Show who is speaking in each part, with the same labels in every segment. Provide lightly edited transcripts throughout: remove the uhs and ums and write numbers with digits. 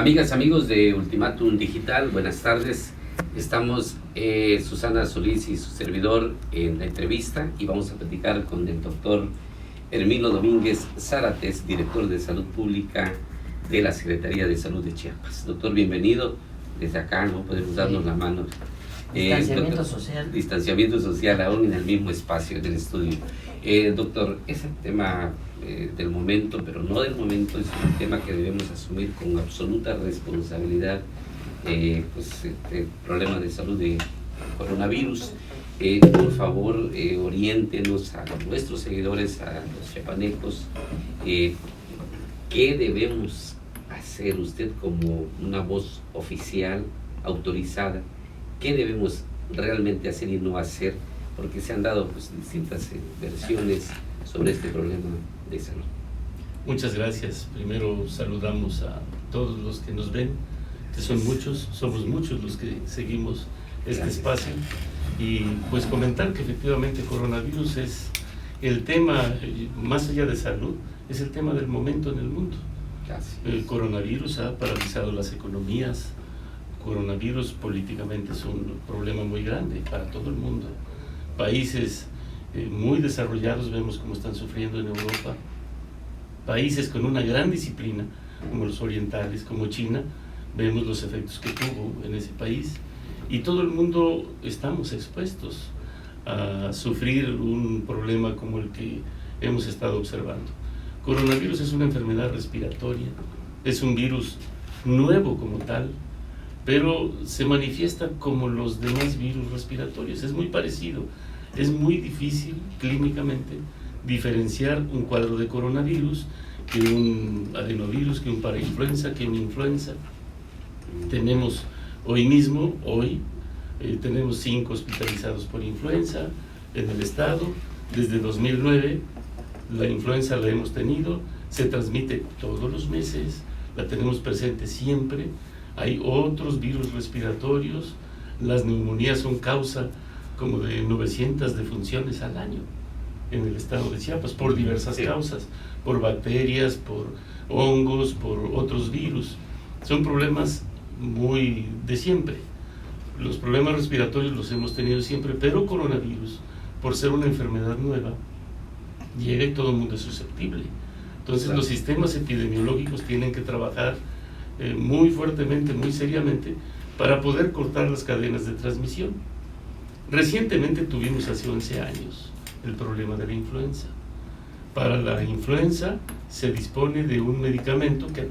Speaker 1: Amigas, amigos de Ultimátum Digital, buenas tardes. Estamos Susana Solís y su servidor en la entrevista y vamos a platicar con el doctor Herminio Domínguez Zárates, director de Salud Pública de la Secretaría de Salud de Chiapas. Doctor, bienvenido. Desde acá no podemos darnos la mano.
Speaker 2: Distanciamiento
Speaker 1: doctor,
Speaker 2: social.
Speaker 1: Distanciamiento social aún en el mismo espacio del estudio. Doctor, es el tema del momento, pero no del momento, es un tema que debemos asumir con absoluta responsabilidad, el problema de salud de coronavirus. Por favor, oriéntenos a nuestros seguidores, a los chiapanecos, ¿qué debemos hacer usted como una voz oficial, autorizada? ¿Qué debemos realmente hacer y no hacer? Porque se han dado distintas versiones sobre este problema de salud.
Speaker 3: Muchas gracias. Primero saludamos a todos los que nos ven, que son muchos, somos muchos los que seguimos este espacio. Y pues comentar que efectivamente coronavirus es el tema, más allá de salud, es el tema del momento en el mundo. El coronavirus ha paralizado las economías. Coronavirus políticamente es un problema muy grande para todo el mundo. Países muy desarrollados vemos cómo están sufriendo en Europa. Países con una gran disciplina, como los orientales, como China, vemos los efectos que tuvo en ese país. Y todo el mundo estamos expuestos a sufrir un problema como el que hemos estado observando. Coronavirus es una enfermedad respiratoria, es un virus nuevo como tal, pero se manifiesta como los demás virus respiratorios, es muy parecido. Es muy difícil clínicamente diferenciar un cuadro de coronavirus que un adenovirus, que un parainfluenza, que una influenza. Tenemos tenemos 5 hospitalizados por influenza en el estado. Desde 2009 la influenza la hemos tenido, se transmite todos los meses, la tenemos presente siempre. Hay otros virus respiratorios, las neumonías son causa como de 900 defunciones al año en el estado de Chiapas, por diversas causas, por bacterias, por hongos, por otros virus. Son problemas muy de siempre. Los problemas respiratorios los hemos tenido siempre, pero coronavirus, por ser una enfermedad nueva, llega y todo el mundo es susceptible. Entonces los sistemas epidemiológicos tienen que trabajar muy fuertemente, muy seriamente, para poder cortar las cadenas de transmisión. Recientemente tuvimos hace 11 años el problema de la influenza. Para la influenza se dispone de un medicamento que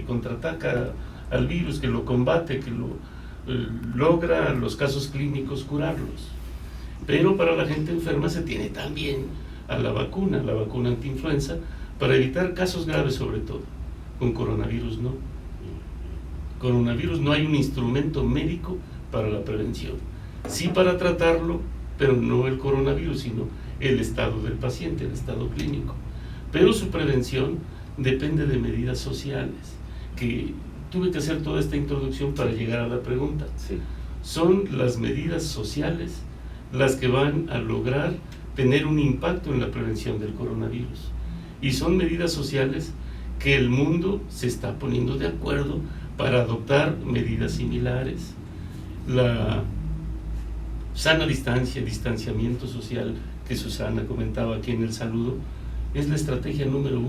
Speaker 3: contraataca al virus, que lo combate, que logra los casos clínicos curarlos. Pero para la gente enferma se tiene también a la vacuna antiinfluenza, para evitar casos graves sobre todo. Con coronavirus no. Coronavirus no hay un instrumento médico para la prevención. Sí para tratarlo, pero no el coronavirus, sino el estado del paciente, el estado clínico. Pero su prevención depende de medidas sociales, que tuve que hacer toda esta introducción para llegar a la pregunta.
Speaker 1: Sí.
Speaker 3: Son las medidas sociales las que van a lograr tener un impacto en la prevención del coronavirus. Y son medidas sociales que el mundo se está poniendo de acuerdo para adoptar medidas similares. La sana distanciamiento social que Susana comentaba aquí en el saludo, es la estrategia número 1.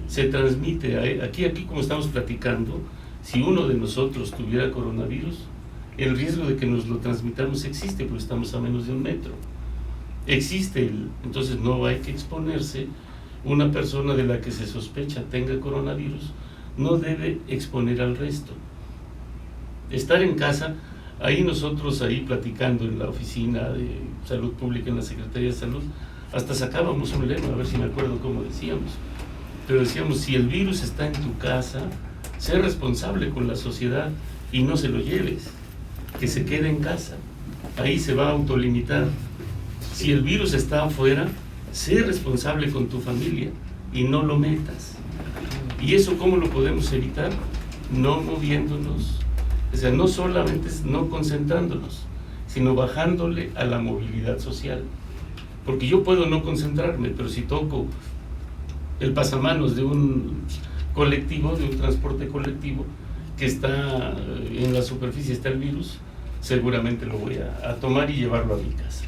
Speaker 3: Se transmite, aquí como estamos platicando, si uno de nosotros tuviera coronavirus, el riesgo de que nos lo transmitamos existe, porque estamos a menos de 1 metro. Entonces no hay que exponerse. Una persona de la que se sospecha tenga coronavirus no debe exponer al resto. Estar en casa, nosotros platicando en la oficina de salud pública en la Secretaría de Salud, hasta sacábamos un lema, a ver si me acuerdo cómo decíamos, pero decíamos: si el virus está en tu casa, sé responsable con la sociedad y no se lo lleves, que se quede en casa, ahí se va a autolimitar. Si el virus está afuera, sé responsable con tu familia y no lo metas. ¿Y eso cómo lo podemos evitar? No moviéndonos, o sea, no solamente no concentrándonos, sino bajándole a la movilidad social. Porque yo puedo no concentrarme, pero si toco el pasamanos de un colectivo, de un transporte colectivo, que está en la superficie está el virus, seguramente lo voy a tomar y llevarlo a mi casa.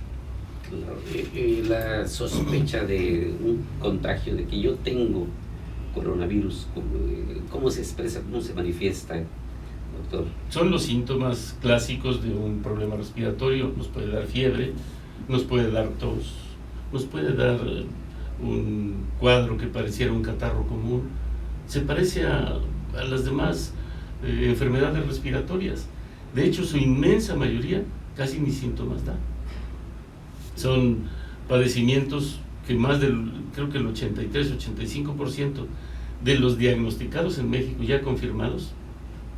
Speaker 1: La sospecha de un contagio, de que yo tengo coronavirus, ¿cómo se expresa, cómo se manifiesta, doctor?
Speaker 3: Son los síntomas clásicos de un problema respiratorio. Nos puede dar fiebre, nos puede dar tos, nos puede dar un cuadro que pareciera un catarro común. Se parece a las demás enfermedades respiratorias. De hecho, su inmensa mayoría casi ni síntomas da. Son padecimientos que más del, creo que el 83-85% de los diagnosticados en México ya confirmados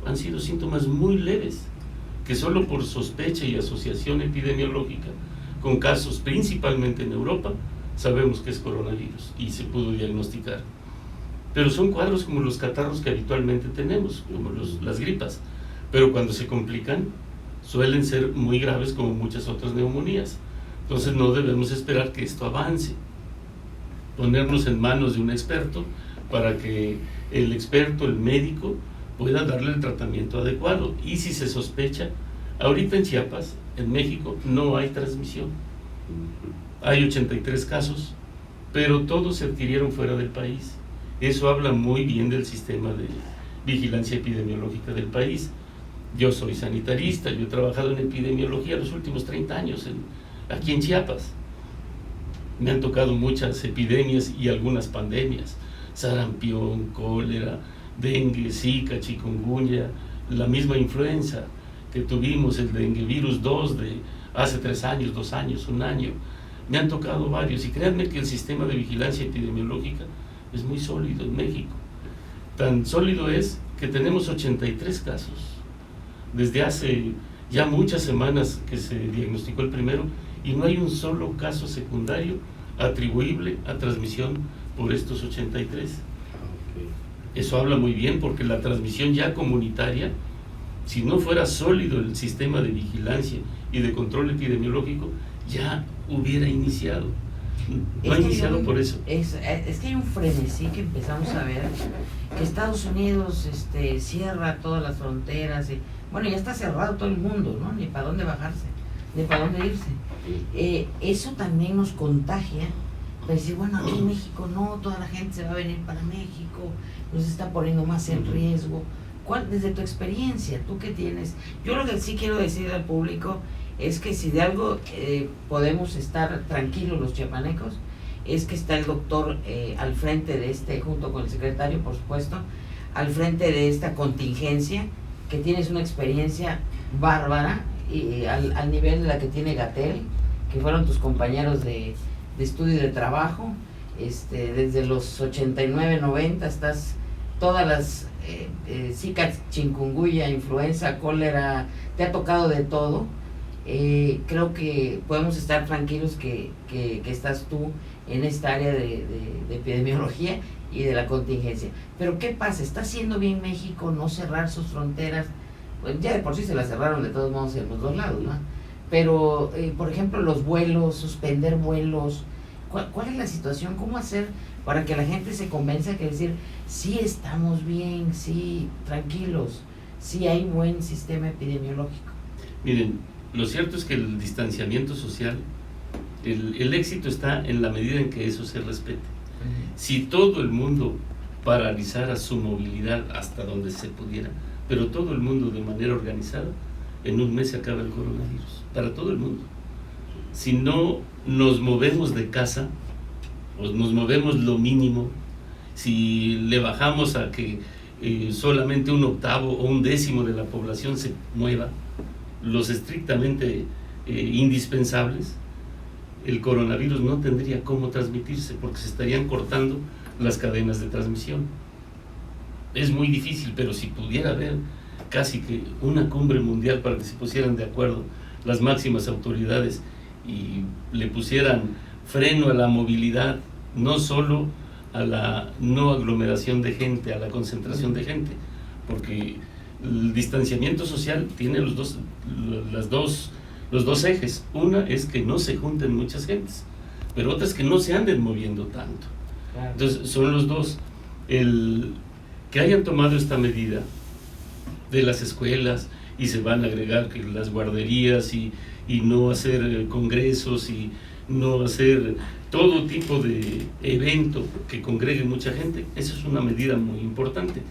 Speaker 3: han sido síntomas muy leves, que solo por sospecha y asociación epidemiológica con casos principalmente en Europa sabemos que es coronavirus y se pudo diagnosticar. Pero son cuadros como los catarros que habitualmente tenemos, como las gripas, pero cuando se complican suelen ser muy graves, como muchas otras neumonías. Entonces no debemos esperar que esto avance, ponernos en manos de un experto para que el experto, el médico, pueda darle el tratamiento adecuado. Y si se sospecha, ahorita en Chiapas, en México, no hay transmisión. Hay 83 casos, pero todos se adquirieron fuera del país. Eso habla muy bien del sistema de vigilancia epidemiológica del país. Yo soy sanitarista, yo he trabajado en epidemiología los últimos 30 años aquí en Chiapas. Me han tocado muchas epidemias y algunas pandemias: sarampión, cólera, dengue, zika, chikungunya, la misma influenza que tuvimos, el dengue virus 2 de hace 3 años, 2 años, 1 año. Me han tocado varios, y créanme que el sistema de vigilancia epidemiológica es muy sólido en México. Tan sólido es que tenemos 83 casos desde hace ya muchas semanas que se diagnosticó el primero, y no hay un solo caso secundario atribuible a transmisión por estos 83. Eso habla muy bien, porque la transmisión ya comunitaria, si no fuera sólido el sistema de vigilancia y de control epidemiológico, ya hubiera iniciado. No ha iniciado por eso.
Speaker 2: Es que hay un frenesí que empezamos a ver, que Estados Unidos cierra todas las fronteras, y bueno, ya está cerrado todo el mundo, ¿no? Ni para dónde bajarse, ni para dónde irse. Eso también nos contagia, para decir, bueno, aquí en México no, toda la gente se va a venir para México, nos está poniendo más en riesgo. Desde tu experiencia, tú que tienes, yo lo que sí quiero decir al público es que si de algo podemos estar tranquilos los chiapanecos, es que está el doctor al frente de junto con el secretario, por supuesto, al frente de esta contingencia, que tienes una experiencia bárbara, y al nivel de la que tiene Gatell, que fueron tus compañeros de estudio y de trabajo, desde los 89, 90, estás todas las zika, chikungunya, influenza, cólera, te ha tocado de todo. Creo que podemos estar tranquilos que estás tú en esta área de epidemiología y de la contingencia. Pero ¿qué pasa? ¿Está haciendo bien México no cerrar sus fronteras? Pues ya de por sí se las cerraron de todos modos en los dos lados, ¿no? Pero, por ejemplo, los vuelos, suspender vuelos, ¿cuál es la situación? ¿Cómo hacer para que la gente se convenza que decir, sí estamos bien, sí, tranquilos, sí hay buen sistema epidemiológico?
Speaker 3: Miren, lo cierto es que el distanciamiento social, el éxito está en la medida en que eso se respete. Si todo el mundo paralizara su movilidad hasta donde se pudiera, pero todo el mundo de manera organizada, en un mes se acaba el coronavirus, para todo el mundo. Si no nos movemos de casa, pues nos movemos lo mínimo, si le bajamos a que solamente 1/8 o 1/10 de la población se mueva, los estrictamente indispensables, el coronavirus no tendría cómo transmitirse, porque se estarían cortando las cadenas de transmisión. Es muy difícil, pero si pudiera haber casi que una cumbre mundial para que se pusieran de acuerdo las máximas autoridades y le pusieran freno a la movilidad, no solo a la no aglomeración de gente, a la concentración de gente, porque el distanciamiento social tiene los dos ejes. Una es que no se junten muchas gentes, pero otra es que no se anden moviendo tanto. Entonces son los dos. El que hayan tomado esta medida de las escuelas, y se van a agregar que las guarderías y no hacer congresos y no hacer todo tipo de evento que congregue mucha gente. Esa es una medida muy importante.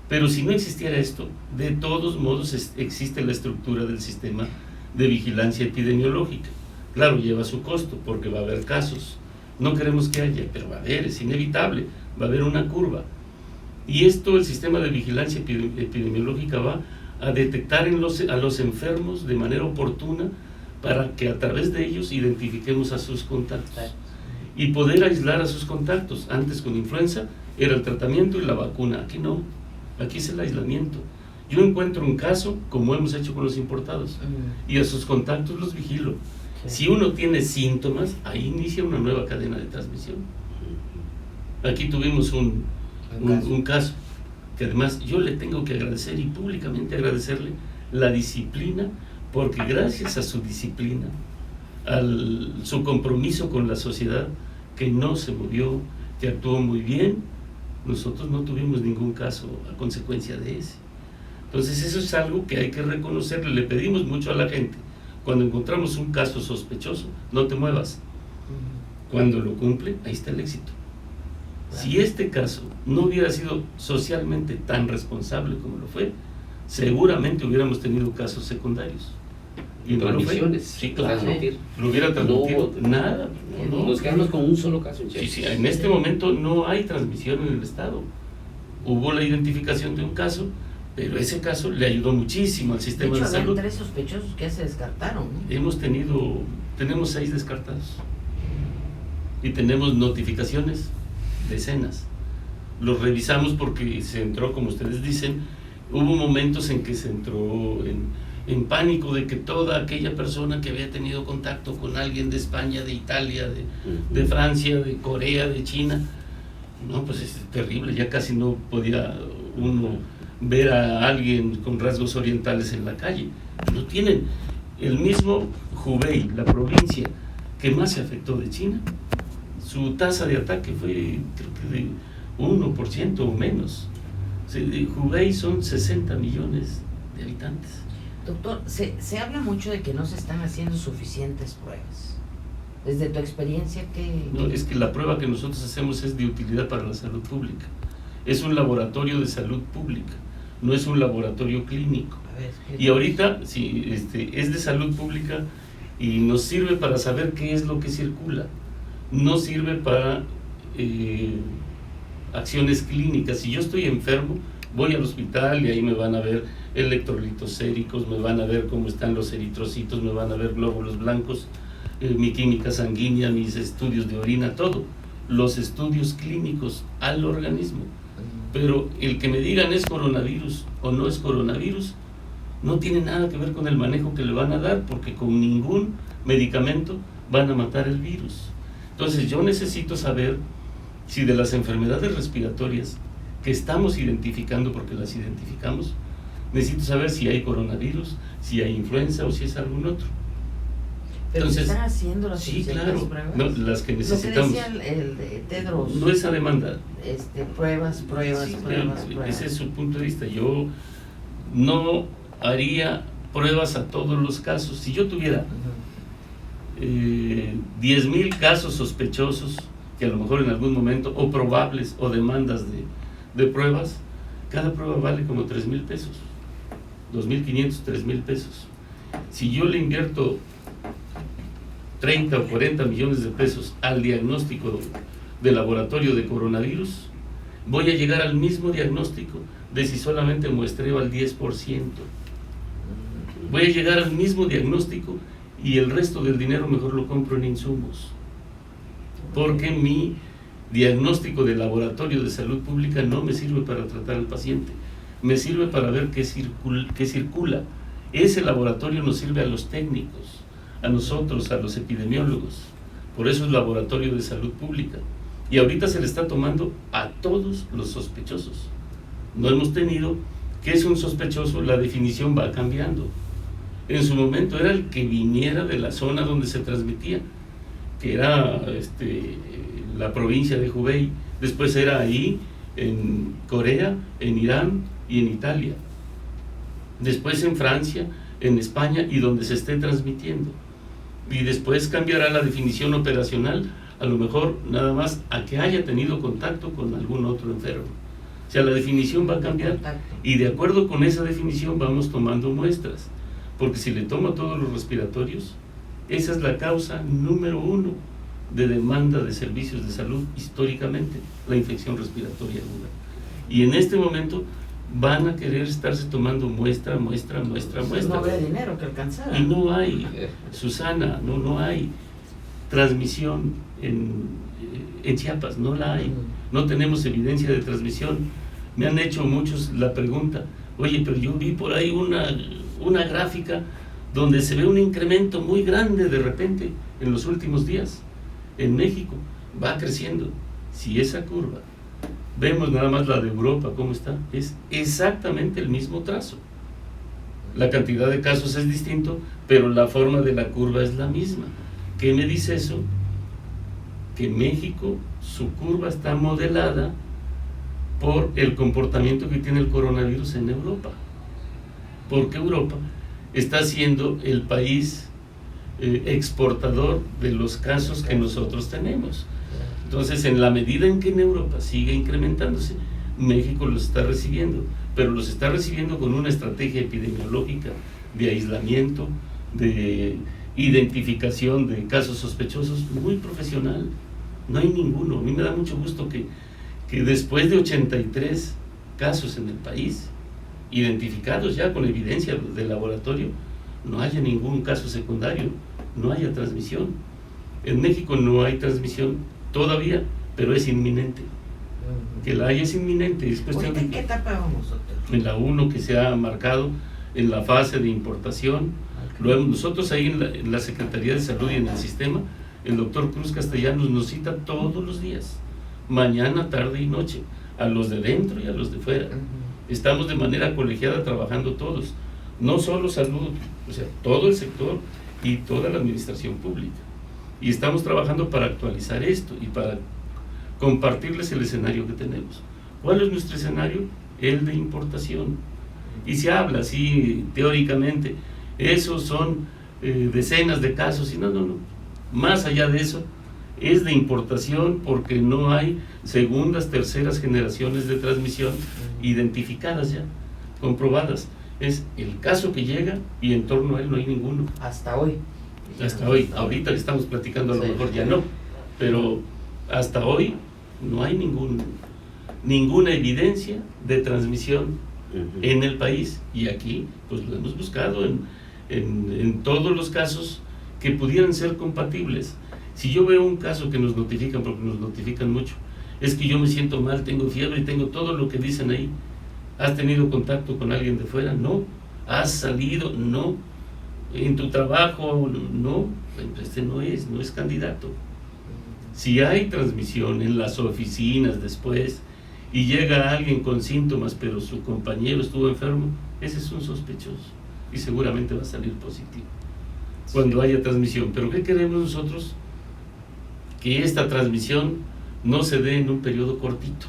Speaker 3: Pero si no existiera esto, de todos modos existe la estructura del sistema de vigilancia epidemiológica. Claro, lleva su costo porque va a haber casos. No queremos que haya, pero va a haber, es inevitable, va a haber una curva. Y esto, el sistema de vigilancia epidemiológica va a detectar a los enfermos de manera oportuna para que a través de ellos identifiquemos a sus contactos y poder aislar a sus contactos. Antes con influenza era el tratamiento y la vacuna, aquí no, aquí es el aislamiento. Yo encuentro un caso, como hemos hecho con los importados, y a sus contactos los vigilo. Si uno tiene síntomas, ahí inicia una nueva cadena de transmisión. Aquí tuvimos un caso que además yo le tengo que agradecer, y públicamente agradecerle la disciplina, porque gracias a su disciplina, a su compromiso con la sociedad, que no se movió, que actuó muy bien, nosotros no tuvimos ningún caso a consecuencia de ese. Entonces eso es algo que hay que reconocerle. Le pedimos mucho a la gente: cuando encontramos un caso sospechoso, no te muevas. Cuando lo cumple, ahí está el éxito. Si este caso no hubiera sido socialmente tan responsable como lo fue, seguramente hubiéramos tenido casos secundarios.
Speaker 1: Y transmisiones.
Speaker 3: Sí, claro. Lo hubiera transmitido nada. No.
Speaker 1: Nos quedamos con un solo caso en Chiapas.
Speaker 3: Sí, en este momento no hay transmisión en el Estado. Hubo la identificación de un caso, pero ese caso le ayudó muchísimo al sistema de salud.
Speaker 2: 3 sospechosos que ya se descartaron,
Speaker 3: ¿no? Tenemos 6 descartados. Y tenemos notificaciones, decenas. Los revisamos porque se entró, como ustedes dicen, hubo momentos en que se entró en pánico de que toda aquella persona que había tenido contacto con alguien de España, de Italia, de Francia, de Corea, de China, no, pues es terrible, ya casi no podía uno ver a alguien con rasgos orientales en la calle. No tienen. El mismo Hubei, la provincia que más se afectó de China, su tasa de ataque fue, creo que de 1% o menos. Hubei son 60 millones de habitantes.
Speaker 2: Doctor, se habla mucho de que no se están haciendo suficientes pruebas. Desde tu experiencia,
Speaker 3: No, es que la prueba que nosotros hacemos es de utilidad para la salud pública. Es un laboratorio de salud pública, no es un laboratorio clínico. Y ahorita sí, es de salud pública y nos sirve para saber qué es lo que circula. No sirve para acciones clínicas. Si yo estoy enfermo, voy al hospital y ahí me van a ver electrolitos séricos, me van a ver cómo están los eritrocitos, me van a ver glóbulos blancos, mi química sanguínea, mis estudios de orina, todo. Los estudios clínicos al organismo. Pero el que me digan es coronavirus o no es coronavirus, no tiene nada que ver con el manejo que le van a dar, porque con ningún medicamento van a matar el virus. Entonces yo necesito saber si de las enfermedades respiratorias que estamos identificando, porque las identificamos, necesito saber si hay coronavirus, si hay influenza o si es algún otro.
Speaker 2: Pero entonces, ¿están haciendo las
Speaker 3: pruebas? No, las que necesitamos.
Speaker 2: Lo que decía el de Tedros.
Speaker 3: No es a demanda.
Speaker 2: Pruebas.
Speaker 3: Ese es su punto de vista. Yo no haría pruebas a todos los casos. Si yo tuviera 10,000 casos sospechosos, que a lo mejor en algún momento, o probables, o demandas de pruebas, cada prueba vale como 3,000 pesos, 2,500, 3,000 pesos. Si yo le invierto 30 o 40 millones de pesos al diagnóstico de laboratorio de coronavirus, voy a llegar al mismo diagnóstico de si solamente muestreo al 10%. Voy a llegar al mismo diagnóstico y el resto del dinero mejor lo compro en insumos. Porque mi diagnóstico de laboratorio de salud pública no me sirve para tratar al paciente, me sirve para ver qué circula. Ese laboratorio nos sirve a los técnicos, a nosotros, a los epidemiólogos. Por eso es laboratorio de salud pública. Y ahorita se le está tomando a todos los sospechosos. No hemos tenido, ¿qué es un sospechoso? La definición va cambiando. En su momento era el que viniera de la zona donde se transmitía, que era la provincia de Hubei. Después era ahí, en Corea, en Irán y en Italia. después en Francia, en España y donde se esté transmitiendo. Y después cambiará la definición operacional, a lo mejor nada más a que haya tenido contacto con algún otro enfermo. O sea, la definición va a cambiar y de acuerdo con esa definición vamos tomando muestras, porque si le tomo a todos los respiratorios, esa es la causa número 1 de demanda de servicios de salud históricamente, la infección respiratoria aguda. Y en este momento van a querer estarse tomando muestra.
Speaker 2: No habría dinero que alcanzar.
Speaker 3: Y no hay, Susana, no hay transmisión en Chiapas, no la hay. No tenemos evidencia de transmisión. Me han hecho muchos la pregunta, oye, pero yo vi por ahí una gráfica donde se ve un incremento muy grande de repente en los últimos días. En México va creciendo. Si esa curva, vemos nada más la de Europa, cómo está, es exactamente el mismo trazo. La cantidad de casos es distinto, pero la forma de la curva es la misma. ¿Qué me dice eso? Que México, su curva está modelada por el comportamiento que tiene el coronavirus en Europa. Porque Europa está siendo el país exportador de los casos que nosotros tenemos. Entonces, en la medida en que en Europa sigue incrementándose, México los está recibiendo, pero los está recibiendo con una estrategia epidemiológica de aislamiento, de identificación de casos sospechosos muy profesional. No hay ninguno. A mí me da mucho gusto que después de 83 casos en el país, identificados ya con evidencia de laboratorio, no haya ningún caso secundario, no haya transmisión. En México no hay transmisión todavía, pero es inminente. Que la haya es inminente. Es cuestión
Speaker 2: ¿En qué etapa vamos, doctor?
Speaker 3: En la 1 que se ha marcado, en la fase de importación. Luego nosotros ahí en la Secretaría de Salud y en el sistema, el doctor Cruz Castellanos nos cita todos los días, mañana, tarde y noche, a los de dentro y a los de fuera. Estamos de manera colegiada trabajando todos, no solo salud, o sea, todo el sector y toda la administración pública. Y estamos trabajando para actualizar esto y para compartirles el escenario que tenemos. ¿Cuál es nuestro escenario? El de importación. Y se habla así teóricamente, esos son decenas de casos, y no. Más allá de eso, es de importación porque no hay segundas, terceras generaciones de transmisión identificadas ya, comprobadas. Es el caso que llega y en torno a él no hay ninguno.
Speaker 2: Hasta hoy.
Speaker 3: Ahorita le estamos platicando, a lo mejor ya no, pero hasta hoy no hay ninguna evidencia de transmisión en el país. Y aquí, pues lo hemos buscado en todos los casos que pudieran ser compatibles. Si yo veo un caso que nos notifican, porque nos notifican mucho, es que yo me siento mal, tengo fiebre y tengo todo lo que dicen ahí. ¿Has tenido contacto con alguien de fuera? No. ¿Has salido? No. ¿En tu trabajo? No. Este no es candidato. Si hay transmisión en las oficinas después y llega alguien con síntomas, pero su compañero estuvo enfermo, ese es un sospechoso y seguramente va a salir positivo cuando haya transmisión. Pero ¿qué queremos nosotros? Que esta transmisión no se dé en un periodo cortito,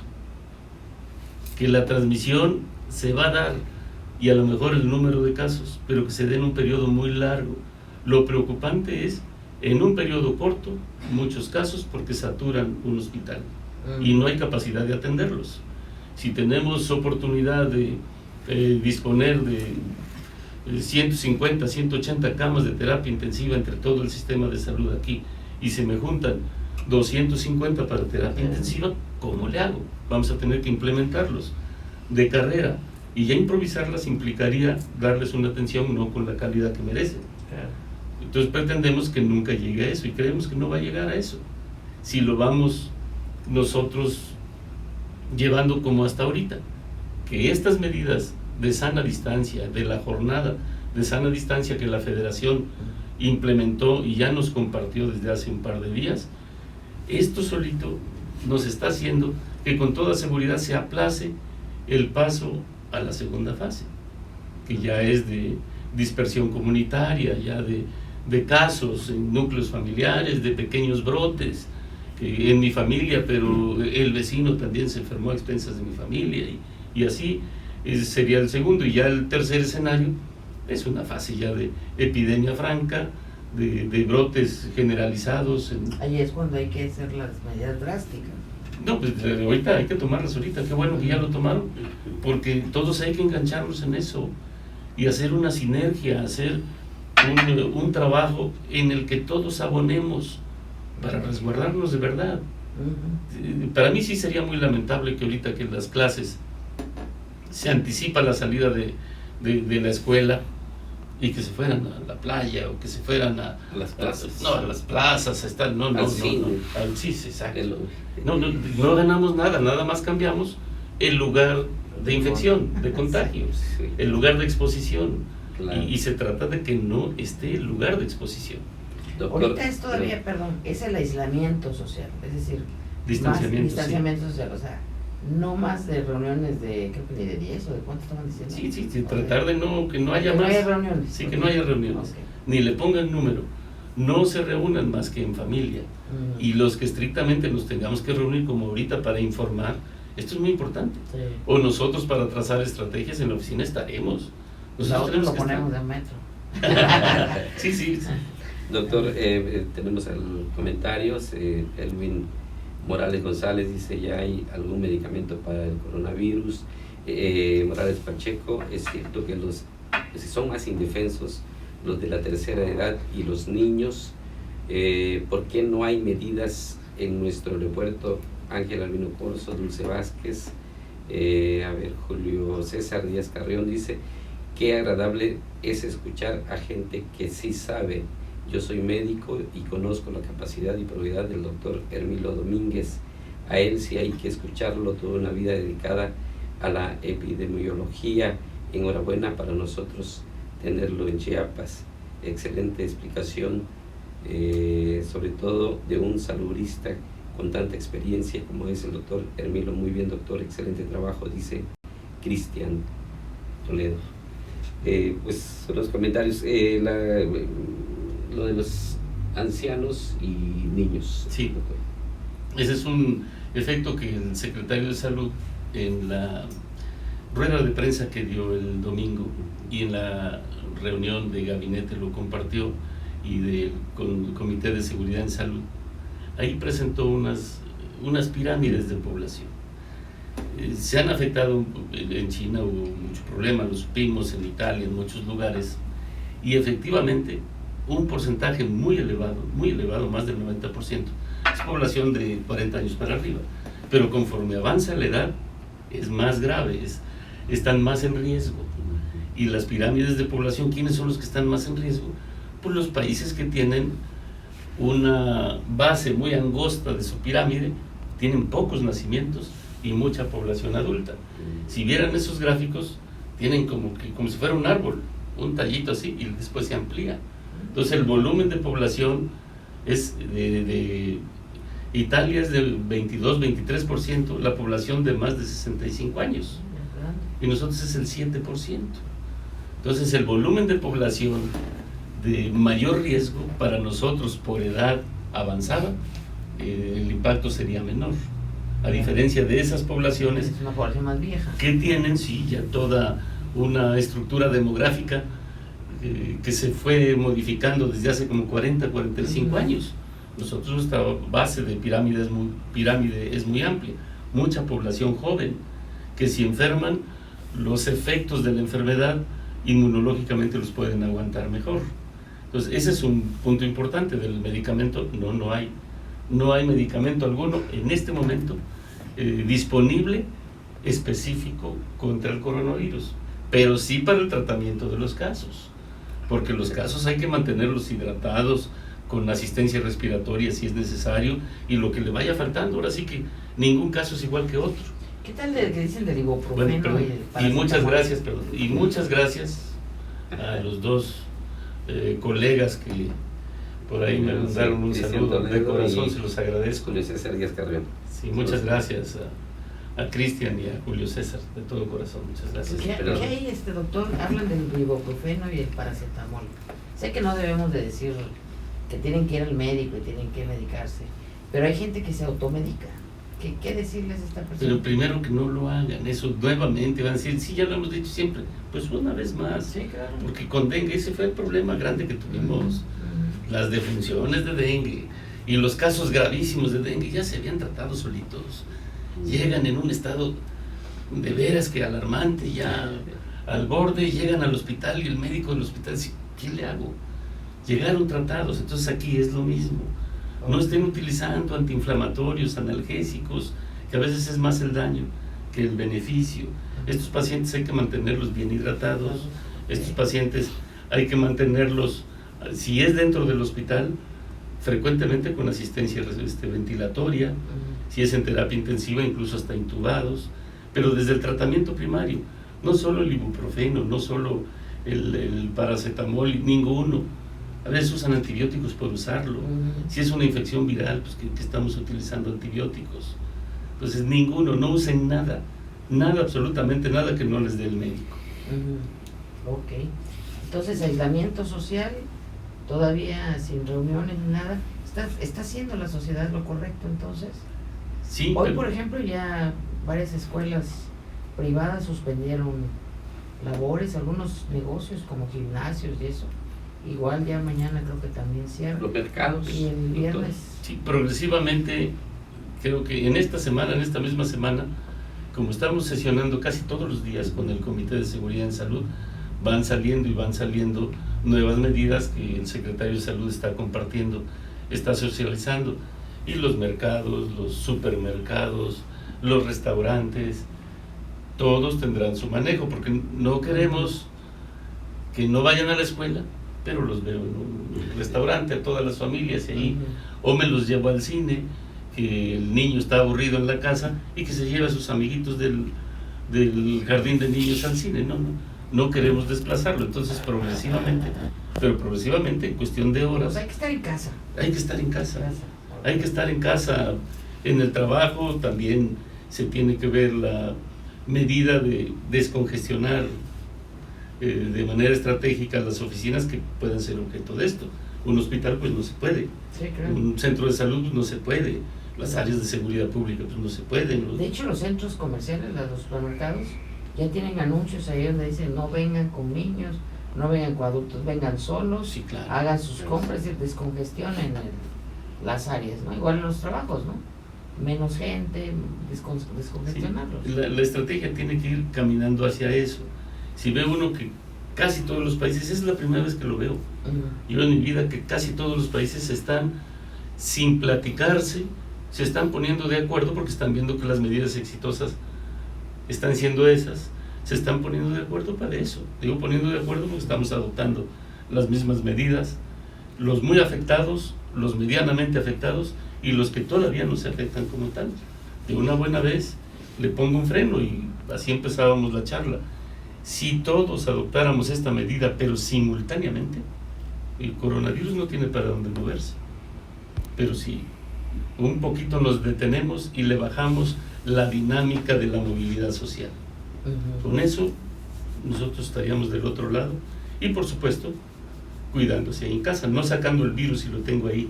Speaker 3: que la transmisión se va a dar y a lo mejor el número de casos, pero que se dé en un periodo muy largo. Lo preocupante es en un periodo corto, muchos casos porque saturan un hospital y no hay capacidad de atenderlos. Si tenemos oportunidad de disponer de 150, 180 camas de terapia intensiva entre todo el sistema de salud aquí y se me juntan 250 para terapia intensiva, ¿cómo le hago? Vamos a tener que implementarlos de carrera y ya improvisarlas implicaría darles una atención no con la calidad que merecen. Entonces pretendemos que nunca llegue a eso y creemos que no va a llegar a eso si lo vamos nosotros llevando como hasta ahorita, que estas medidas de sana distancia, de la jornada de sana distancia que la Federación implementó y ya nos compartió desde hace un par de días, esto solito nos está haciendo que con toda seguridad se aplace el paso a la segunda fase, que ya es de dispersión comunitaria, ya de casos en núcleos familiares, de pequeños brotes, que en mi familia, pero el vecino también se enfermó a expensas de mi familia, y así Ese sería el segundo. Y ya el tercer escenario es una fase ya de epidemia franca, de brotes generalizados.
Speaker 2: Ahí es cuando hay que hacer las medidas drásticas.
Speaker 3: No, pues ahorita hay que tomarlas ahorita. Qué bueno que ya lo tomaron, porque todos hay que engancharnos en eso y hacer una sinergia, hacer un trabajo en el que todos abonemos para resguardarnos de verdad. Para mí sí sería muy lamentable que ahorita que en las clases se anticipa la salida de la escuela y que se fueran a la playa o que se fueran a
Speaker 1: las plazas.
Speaker 3: No, a las plazas, a estar, no,
Speaker 1: sí,
Speaker 3: exacto. No ganamos nada, nada más cambiamos el lugar de infección, de contagio,
Speaker 1: Sí.
Speaker 3: el lugar de exposición.
Speaker 1: Claro.
Speaker 3: Y se trata de que no esté el lugar de exposición.
Speaker 1: Doctor,
Speaker 2: Ahorita es todavía, es el aislamiento social, es decir, distanciamiento social, o sea, no más de reuniones de, creo que ni de 10 o de cuánto estaban diciendo.
Speaker 3: Sí, tratar de que no haya
Speaker 2: que
Speaker 3: más.
Speaker 2: No haya reuniones.
Speaker 3: Sí, que no haya reuniones.
Speaker 2: Okay.
Speaker 3: Ni le pongan número. No se reúnan más que en familia. Y los que estrictamente nos tengamos que reunir como ahorita para informar, esto es muy importante.
Speaker 2: Sí.
Speaker 3: O nosotros para trazar estrategias en la oficina estaremos.
Speaker 2: Nosotros lo
Speaker 3: que
Speaker 2: ponemos de metro.
Speaker 3: Sí.
Speaker 1: Doctor, tenemos comentarios. Elwin Morales González dice: ya hay algún medicamento para el coronavirus. Morales Pacheco: es cierto que son más indefensos los de la tercera edad y los niños. ¿Por qué no hay medidas en nuestro aeropuerto? Ángel Albino Corso, Dulce Vázquez, Julio César Díaz Carrión dice: qué agradable es escuchar a gente que sí sabe. Yo soy médico y conozco la capacidad y probidad del doctor Hermilo Domínguez. A él sí hay que escucharlo, toda una vida dedicada a la epidemiología. Enhorabuena para nosotros tenerlo en Chiapas. Excelente explicación, sobre todo de un salubrista con tanta experiencia como es el doctor Hermilo. Muy bien, doctor, excelente trabajo, dice Cristian Toledo. Pues los comentarios, lo de los ancianos y niños.
Speaker 3: Sí,
Speaker 1: doctor.
Speaker 3: Ese es un efecto que el secretario de Salud en la rueda de prensa que dio el domingo y en la reunión de gabinete lo compartió, y con el Comité de Seguridad en Salud, ahí presentó unas pirámides de población. Se han afectado, en China hubo mucho problema, lo supimos, en Italia, en muchos lugares, y efectivamente un porcentaje muy elevado, más del 90%, es población de 40 años para arriba, pero conforme avanza la edad es más grave, están más en riesgo. Y las pirámides de población, ¿quiénes son los que están más en riesgo? Pues los países que tienen una base muy angosta de su pirámide, tienen pocos nacimientos y mucha población adulta. Si vieran esos gráficos, tienen como si fuera un árbol, un tallito así, y después se amplía. Entonces el volumen de población es de Italia es del 22-23%, la población de más de 65 años, y nosotros es el 7%. Entonces el volumen de población de mayor riesgo para nosotros por edad avanzada, el impacto sería menor, a diferencia de esas poblaciones
Speaker 2: es una población más vieja
Speaker 3: que tienen ya toda una estructura demográfica que se fue modificando desde hace como 40-45 años. Nosotros, nuestra base de pirámide es muy amplia, mucha población joven, que si enferman, los efectos de la enfermedad inmunológicamente los pueden aguantar mejor. Entonces ese es un punto importante del medicamento. No hay medicamento alguno en este momento disponible específico contra el coronavirus, pero sí para el tratamiento de los casos, porque los casos hay que mantenerlos hidratados con asistencia respiratoria si es necesario, y lo que le vaya faltando. Ahora sí que ningún caso es igual que otro.
Speaker 2: ¿Qué tal el que dicen del ibuprofeno?
Speaker 3: Bueno, y muchas gracias a los dos colegas que por ahí me mandaron un saludo de corazón, se los agradezco.
Speaker 1: Julio César Díaz Carrión.
Speaker 3: Sí, muchas gracias a Cristian y a Julio César, de todo corazón, muchas gracias.
Speaker 2: ¿Qué hay, doctor? Hablan del ibuprofeno y el paracetamol. Sé que no debemos de decir que tienen que ir al médico y tienen que medicarse, pero hay gente que se automedica. ¿Qué decirles a esta persona?
Speaker 3: Pero primero que no lo hagan, eso nuevamente van a decir, sí, ya lo hemos dicho siempre, pues una vez más,
Speaker 2: Sí, claro.
Speaker 3: porque con dengue ese fue el problema grande que tuvimos, las defunciones de dengue y los casos gravísimos de dengue ya se habían tratado solitos, llegan en un estado de veras que alarmante, ya al borde, llegan al hospital y el médico del hospital dice, ¿qué le hago? Llegaron tratados, entonces aquí es lo mismo. No estén utilizando antiinflamatorios, analgésicos, que a veces es más el daño que el beneficio. Estos pacientes hay que mantenerlos bien hidratados, estos pacientes hay que mantenerlos, si es dentro del hospital, frecuentemente con asistencia ventilatoria, si es en terapia intensiva, incluso hasta intubados, pero desde el tratamiento primario, no solo el ibuprofeno, no solo el paracetamol, ninguno. A veces usan antibióticos por usarlo. Si es una infección viral, pues que estamos utilizando antibióticos. Entonces ninguno, no usen nada, absolutamente nada que no les dé el médico.
Speaker 2: Ok. Entonces, aislamiento social, todavía sin reuniones, nada. ¿Está haciendo la sociedad lo correcto entonces?
Speaker 3: Sí.
Speaker 2: Hoy, por ejemplo, ya varias escuelas privadas suspendieron labores, algunos negocios como gimnasios y eso. Igual ya mañana creo que también cierran.
Speaker 1: Los mercados.
Speaker 2: Y el viernes.
Speaker 3: Sí, progresivamente, creo que en esta misma semana, como estamos sesionando casi todos los días con el Comité de Seguridad en Salud, van saliendo nuevas medidas que el secretario de Salud está compartiendo, está socializando. Y los mercados, los supermercados, los restaurantes, todos tendrán su manejo, porque no queremos que no vayan a la escuela, pero los veo en un restaurante, a todas las familias ahí, o me los llevo al cine, que el niño está aburrido en la casa y que se lleva a sus amiguitos del jardín de niños al cine. No queremos desplazarlo, entonces progresivamente, en cuestión de horas.
Speaker 2: Pues hay que estar en casa.
Speaker 3: Hay que estar en casa, en el trabajo también se tiene que ver la medida de descongestionar de manera estratégica las oficinas que puedan ser objeto de esto. Un hospital pues no se puede,
Speaker 2: Sí, claro.
Speaker 3: un centro de salud pues, no se puede, las áreas de seguridad pública pues no se pueden.
Speaker 2: De hecho, los centros comerciales, los supermercados, ya tienen anuncios ahí donde dicen no vengan con niños, no vengan con adultos, vengan solos,
Speaker 3: Sí, claro.
Speaker 2: hagan sus compras y descongestionen las áreas, ¿no? Igual en los trabajos, ¿no? Menos gente, descongestionarlos.
Speaker 3: Sí, la estrategia tiene que ir caminando hacia eso. Si ve uno que casi todos los países, es la primera vez que lo veo, yo en mi vida, que casi todos los países están sin platicarse, se están poniendo de acuerdo porque están viendo que las medidas exitosas están siendo esas, se están poniendo de acuerdo para eso. Digo poniendo de acuerdo porque estamos adoptando las mismas medidas, los muy afectados, los medianamente afectados y los que todavía no se afectan como tal. De una buena vez le pongo un freno y así empezábamos la charla. Si todos adoptáramos esta medida, pero simultáneamente, el coronavirus no tiene para dónde moverse. Pero si un poquito nos detenemos y le bajamos la dinámica de la movilidad social, con eso nosotros estaríamos del otro lado y por supuesto cuidándose en casa, no sacando el virus si lo tengo ahí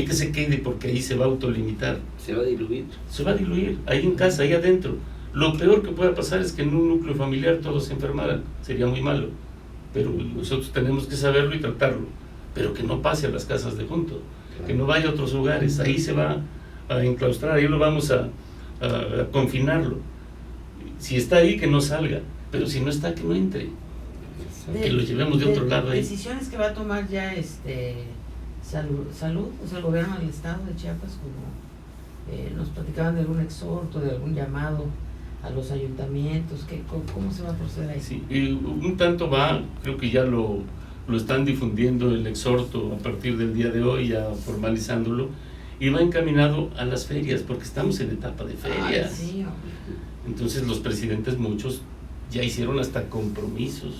Speaker 3: que se quede porque ahí se va a autolimitar,
Speaker 1: Se va a diluir.
Speaker 3: ahí en casa, ahí adentro. Lo peor que pueda pasar es que en un núcleo familiar todos se enfermaran, sería muy malo, pero nosotros tenemos que saberlo y tratarlo, pero que no pase a las casas de junto, que no vaya a otros lugares, ahí se va a enclaustrar, ahí lo vamos a confinarlo. Si está ahí, que no salga, pero si no está, que no entre, que lo llevemos de otro lado ahí.
Speaker 2: Decisiones que va a tomar ya salud, o sea, el gobierno del estado de Chiapas, como nos platicaban de algún exhorto, de algún llamado a los ayuntamientos, ¿cómo se va a proceder ahí?
Speaker 3: Sí, un tanto creo que ya lo están difundiendo el exhorto a partir del día de hoy, ya formalizándolo, y va encaminado a las ferias, porque estamos en etapa de ferias.
Speaker 2: Sí,
Speaker 3: entonces los presidentes, muchos, ya hicieron hasta compromisos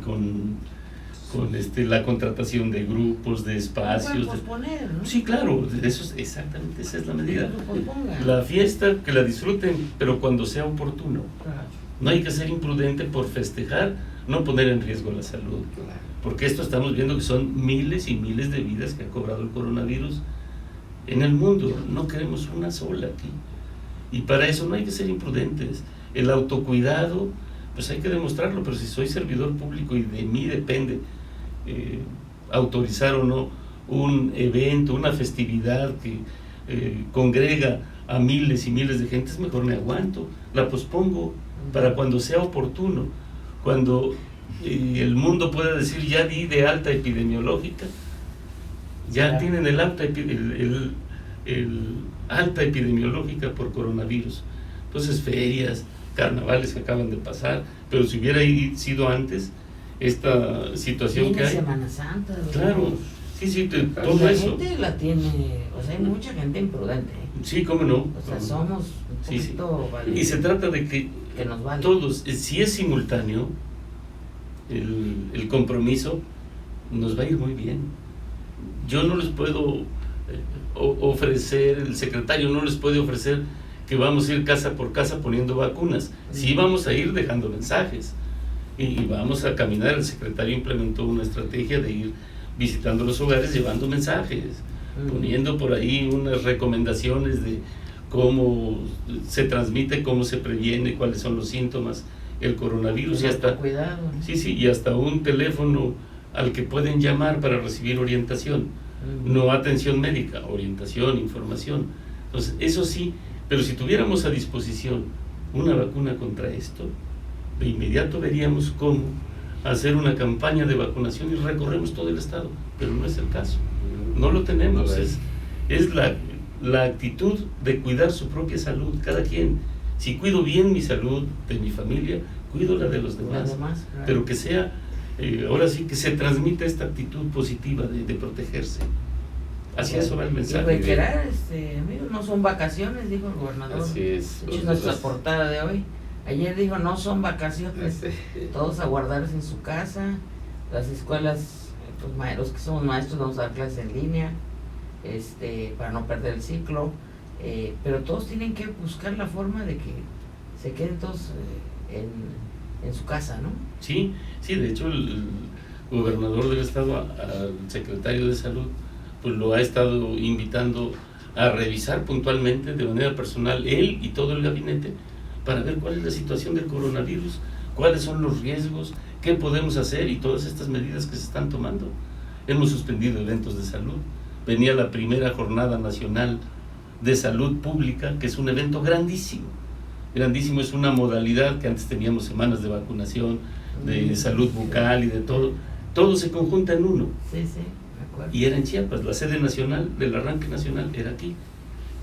Speaker 3: con la contratación de grupos, de espacios.
Speaker 2: Posponer, ¿no?
Speaker 3: Sí, claro, exactamente, esa es la medida. La fiesta, que la disfruten, pero cuando sea oportuno.
Speaker 2: Claro.
Speaker 3: No hay que ser imprudente por festejar, no poner en riesgo la salud. Porque esto estamos viendo que son miles y miles de vidas que ha cobrado el coronavirus en el mundo, no queremos una sola aquí. Y para eso no hay que ser imprudentes. El autocuidado, pues hay que demostrarlo, pero si soy servidor público y de mí depende autorizar o no un evento, una festividad que congrega a miles y miles de gentes, mejor me aguanto, la pospongo para cuando sea oportuno, cuando el mundo pueda decir ya di de alta epidemiológica, ya tienen el alta epidemiológica por coronavirus. Entonces ferias, carnavales que acaban de pasar, pero si hubiera sido antes esta situación que hay.
Speaker 2: Semana Santa.
Speaker 3: Claro, sí, todo
Speaker 2: la
Speaker 3: eso.
Speaker 2: La gente la tiene, o sea, hay mucha gente imprudente.
Speaker 3: Sí, cómo no.
Speaker 2: O sea, somos un poquito valientes.
Speaker 3: Y se trata de que
Speaker 2: nos vale.
Speaker 3: Todos, si es simultáneo el compromiso, nos va a ir muy bien. Yo no les puedo ofrecer, el secretario no les puede ofrecer que vamos a ir casa por casa poniendo vacunas. Sí vamos a ir dejando mensajes y vamos a caminar. El secretario implementó una estrategia de ir visitando los hogares llevando mensajes, poniendo por ahí unas recomendaciones de cómo se transmite, cómo se previene, cuáles son los síntomas, el coronavirus, y hasta
Speaker 2: cuidado, ¿no?
Speaker 3: y hasta un teléfono al que pueden llamar para recibir orientación, no atención médica, orientación, información. Entonces, eso sí, pero si tuviéramos a disposición una vacuna contra esto, de inmediato veríamos cómo hacer una campaña de vacunación y recorremos todo el estado, pero no es el caso, no lo tenemos. Es la actitud de cuidar su propia salud, cada quien. Si cuido bien mi salud de mi familia, cuido la de los demás, claro. Pero que sea, ahora sí que se transmita esta actitud positiva de protegerse. Hacia eso va el mensaje.
Speaker 2: Y reiterar, amigos, no son vacaciones, dijo el gobernador.
Speaker 1: Así es.
Speaker 2: Es nuestra portada de hoy. Ayer dijo, no son vacaciones, todos a guardarse en su casa, las escuelas, los que somos maestros vamos a dar clases en línea, para no perder el ciclo, pero todos tienen que buscar la forma de que se queden todos en su casa, ¿no? Sí,
Speaker 3: de hecho el gobernador del estado al secretario de salud pues lo ha estado invitando a revisar puntualmente de manera personal él y todo el gabinete para ver cuál es la situación del coronavirus, cuáles son los riesgos, qué podemos hacer y todas estas medidas que se están tomando. Hemos suspendido eventos de salud, venía la primera jornada nacional de salud pública, que es un evento grandísimo, es una modalidad que antes teníamos semanas de vacunación, de salud bucal y de todo se conjunta en uno.
Speaker 2: Sí, me acuerdo.
Speaker 3: Y era en Chiapas, la sede nacional del arranque nacional era aquí.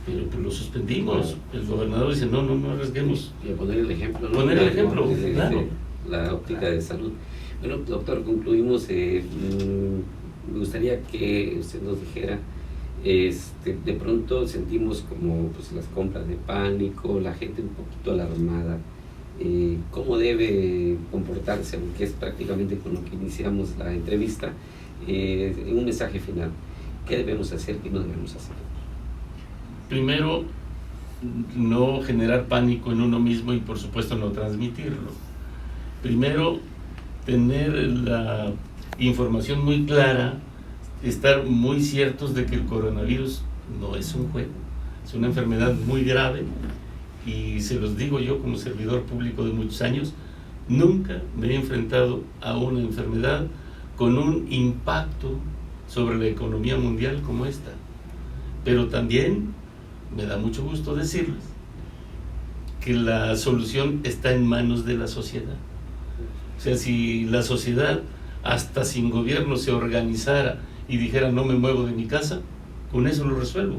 Speaker 3: Pero pues lo suspendimos. El gobernador dice, no arriesguemos.
Speaker 1: Y a poner el ejemplo. ¿no?
Speaker 3: Poner el ejemplo, claro.
Speaker 1: La óptica de salud. Bueno, doctor, concluimos. Me gustaría que usted nos dijera, de pronto sentimos como pues, las compras de pánico, la gente un poquito alarmada. ¿Cómo debe comportarse? Aunque es prácticamente con lo que iniciamos la entrevista. En un mensaje final, ¿qué debemos hacer y no debemos hacer?
Speaker 3: Primero, no generar pánico en uno mismo y por supuesto no transmitirlo. Primero, tener la información muy clara, estar muy ciertos de que el coronavirus no es un juego, es una enfermedad muy grave y se los digo yo como servidor público de muchos años, nunca me he enfrentado a una enfermedad con un impacto sobre la economía mundial como esta. Pero también me da mucho gusto decirles que la solución está en manos de la sociedad. O sea, si la sociedad, hasta sin gobierno, se organizara y dijera no me muevo de mi casa, con eso lo resuelvo,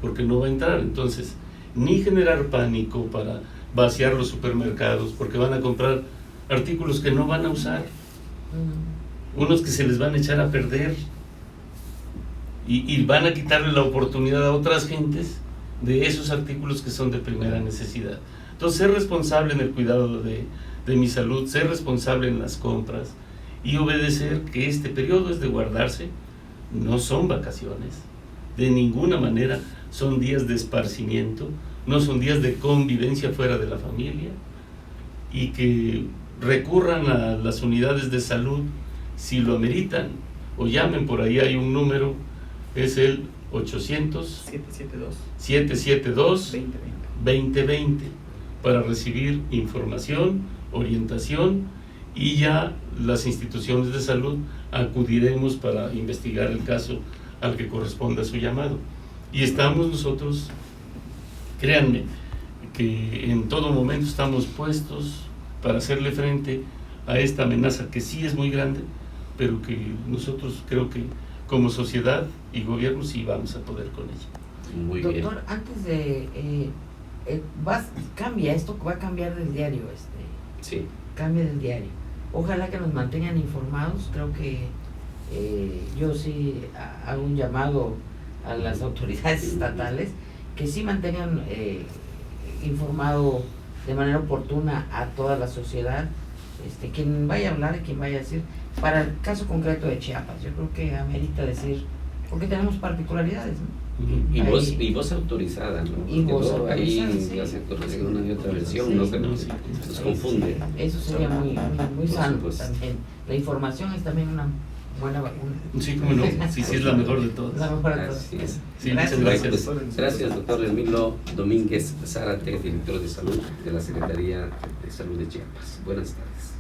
Speaker 3: porque no va a entrar. Entonces, ni generar pánico para vaciar los supermercados, porque van a comprar artículos que no van a usar, unos que se les van a echar a perder y van a quitarle la oportunidad a otras gentes de esos artículos que son de primera necesidad. Entonces, ser responsable en el cuidado de mi salud, ser responsable en las compras y obedecer que este periodo es de guardarse, no son vacaciones, de ninguna manera son días de esparcimiento, no son días de convivencia fuera de la familia, y que recurran a las unidades de salud si lo ameritan, o llamen, por ahí hay un número, es el 800
Speaker 4: 772
Speaker 3: 772
Speaker 4: 2020.
Speaker 3: 2020 para recibir información, orientación, y ya las instituciones de salud acudiremos para investigar el caso al que corresponda su llamado. Y estamos nosotros, créanme, que en todo momento estamos puestos para hacerle frente a esta amenaza que sí es muy grande, pero que nosotros creo que como sociedad y gobierno sí vamos a poder con ella.
Speaker 1: Muy bien.
Speaker 2: Doctor, antes de cambia esto, va a cambiar del diario,
Speaker 1: Sí.
Speaker 2: cambia del diario. Ojalá que nos mantengan informados. Creo que yo sí hago un llamado a las autoridades estatales que sí mantengan informado de manera oportuna a toda la sociedad, quien vaya a hablar, quien vaya a decir. Para el caso concreto de Chiapas, yo creo que amerita decir, porque tenemos particularidades, ¿no?
Speaker 1: Y voz autorizada, ¿no?
Speaker 2: Y voz
Speaker 1: Porque ahí
Speaker 2: autorizada, sí.
Speaker 1: las sectores una y otra versión,
Speaker 2: Sí.
Speaker 1: no se
Speaker 3: No,
Speaker 1: nos,
Speaker 3: sí.
Speaker 1: nos confunde.
Speaker 2: Eso sería muy
Speaker 1: Por
Speaker 2: sano
Speaker 1: supuesto.
Speaker 2: también. La información es también una buena vacuna.
Speaker 3: Sí, cómo no, sí, sí es la mejor de todas.
Speaker 2: La mejor de todas.
Speaker 1: Así es.
Speaker 3: Sí,
Speaker 2: Gracias.
Speaker 3: muchas gracias.
Speaker 1: Pues, gracias, doctor Emilio Domínguez Zárate, director de salud de la Secretaría de Salud de Chiapas. Buenas tardes.